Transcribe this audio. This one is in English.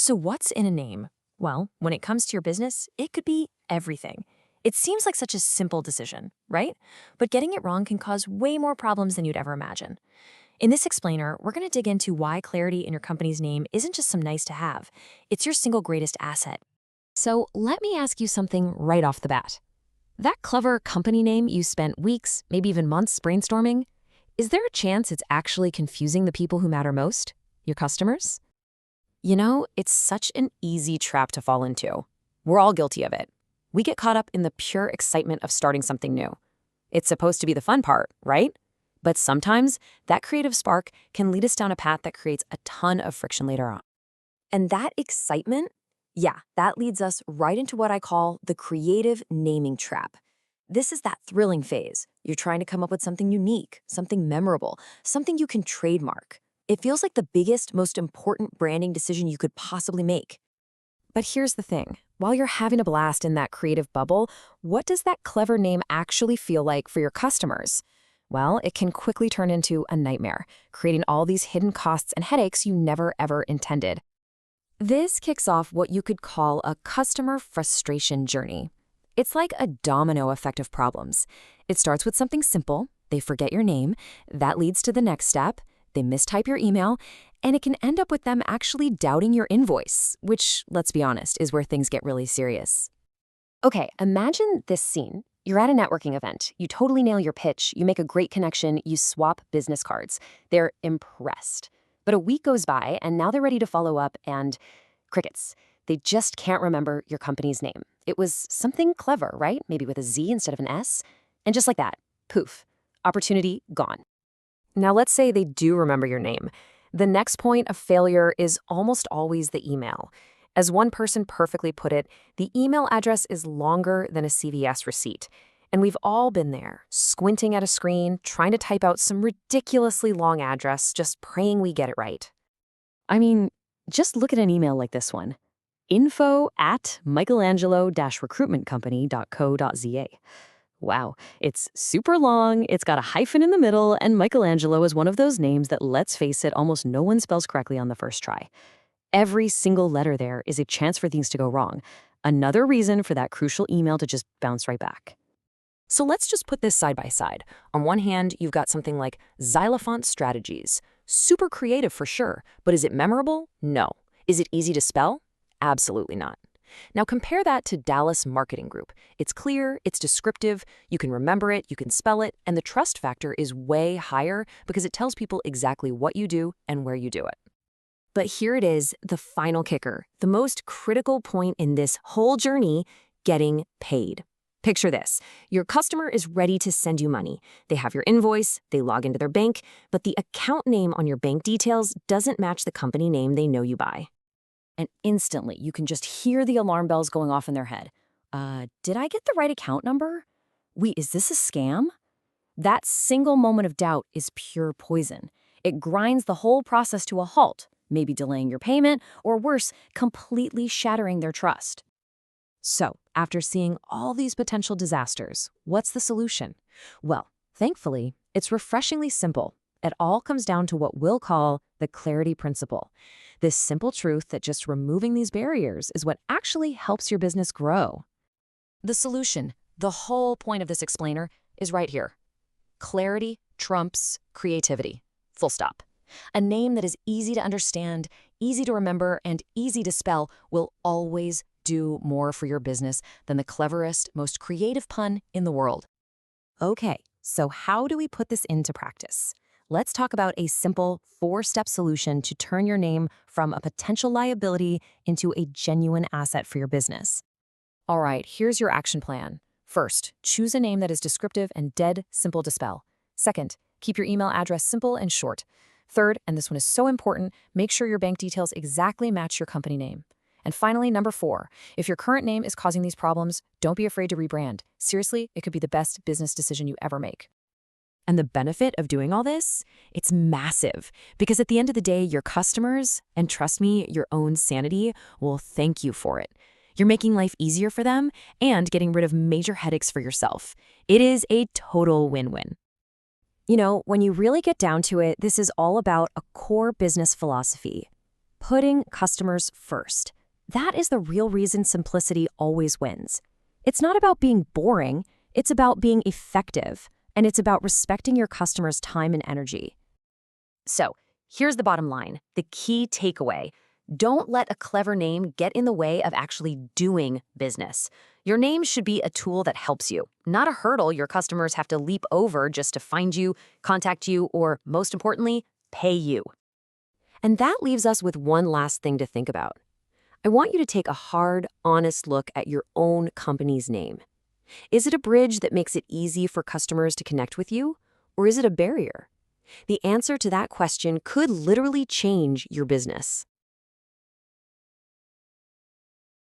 So, what's in a name? Well, when it comes to your business, it could be everything. It seems like such a simple decision, right? But getting it wrong can cause way more problems than you'd ever imagine. In this explainer, we're going to dig into why clarity in your company's name isn't just some nice to have, it's your single greatest asset. So, let me ask you something right off the bat. That clever company name you spent weeks, maybe even months brainstorming, is there a chance it's actually confusing the people who matter most? Your customers? It's such an easy trap to fall into. We're all guilty of it. We get caught up in the pure excitement of starting something new. It's supposed to be the fun part, right? But sometimes that creative spark can lead us down a path that creates a ton of friction later on. And that excitement, yeah, that leads us right into what I call the creative naming trap. This is that thrilling phase. You're trying to come up with something unique, something memorable, something you can trademark. It feels like the biggest, most important branding decision you could possibly make. But here's the thing. While you're having a blast in that creative bubble, what does that clever name actually feel like for your customers? Well, it can quickly turn into a nightmare, creating all these hidden costs and headaches you never ever intended. This kicks off what you could call a customer frustration journey. It's like a domino effect of problems. It starts with something simple, they forget your name, that leads to the next step, they mistype your email, and it can end up with them actually doubting your invoice, which, let's be honest, is where things get really serious. Okay, imagine this scene. You're at a networking event. You totally nail your pitch. You make a great connection. You swap business cards. They're impressed. But a week goes by, and now they're ready to follow up, and crickets. They just can't remember your company's name. It was something clever, right? Maybe with a Z instead of an S. And just like that, poof, opportunity gone. Now let's say they do remember your name. The next point of failure is almost always the email. As one person perfectly put it, the email address is longer than a CVS receipt. And we've all been there, squinting at a screen, trying to type out some ridiculously long address, just praying we get it right. I mean, just look at an email like this one. info@michelangelo-recruitmentcompany.co.za. Wow, it's super long, it's got a hyphen in the middle, and Michelangelo is one of those names that, let's face it, almost no one spells correctly on the first try. Every single letter there is a chance for things to go wrong. Another reason for that crucial email to just bounce right back. So let's just put this side by side. On one hand, you've got something like Xylophant Strategies. Super creative for sure, but is it memorable? No. Is it easy to spell? Absolutely not. Now compare that to Dallas Marketing Group. It's clear, it's descriptive, you can remember it, you can spell it, and the trust factor is way higher because it tells people exactly what you do and where you do it. But here it is, the final kicker, the most critical point in this whole journey, getting paid. Picture this. Your customer is ready to send you money. They have your invoice, they log into their bank, but the account name on your bank details doesn't match the company name they know you by. And instantly, you can just hear the alarm bells going off in their head. Did I get the right account number? Wait, is this a scam? That single moment of doubt is pure poison. It grinds the whole process to a halt, maybe delaying your payment, or worse, completely shattering their trust. So, after seeing all these potential disasters, what's the solution? Well, thankfully, it's refreshingly simple. It all comes down to what we'll call the clarity principle. This simple truth that just removing these barriers is what actually helps your business grow. The solution, the whole point of this explainer, is right here. Clarity trumps creativity. Full stop. A name that is easy to understand, easy to remember, and easy to spell will always do more for your business than the cleverest, most creative pun in the world. Okay, so how do we put this into practice? Let's talk about a simple 4-step solution to turn your name from a potential liability into a genuine asset for your business. All right, here's your action plan. First, choose a name that is descriptive and dead simple to spell. Second, keep your email address simple and short. Third, and this one is so important, make sure your bank details exactly match your company name. And finally, number 4, if your current name is causing these problems, don't be afraid to rebrand. Seriously, it could be the best business decision you ever make. And the benefit of doing all this? It's massive, because at the end of the day, your customers, and trust me, your own sanity, will thank you for it. You're making life easier for them and getting rid of major headaches for yourself. It is a total win-win. When you really get down to it, this is all about a core business philosophy. Putting customers first. That is the real reason simplicity always wins. It's not about being boring, it's about being effective, and it's about respecting your customers' time and energy. So, here's the bottom line, the key takeaway. Don't let a clever name get in the way of actually doing business. Your name should be a tool that helps you, not a hurdle your customers have to leap over just to find you, contact you, or, most importantly, pay you. And that leaves us with one last thing to think about. I want you to take a hard, honest look at your own company's name. Is it a bridge that makes it easy for customers to connect with you, or is it a barrier? The answer to that question could literally change your business.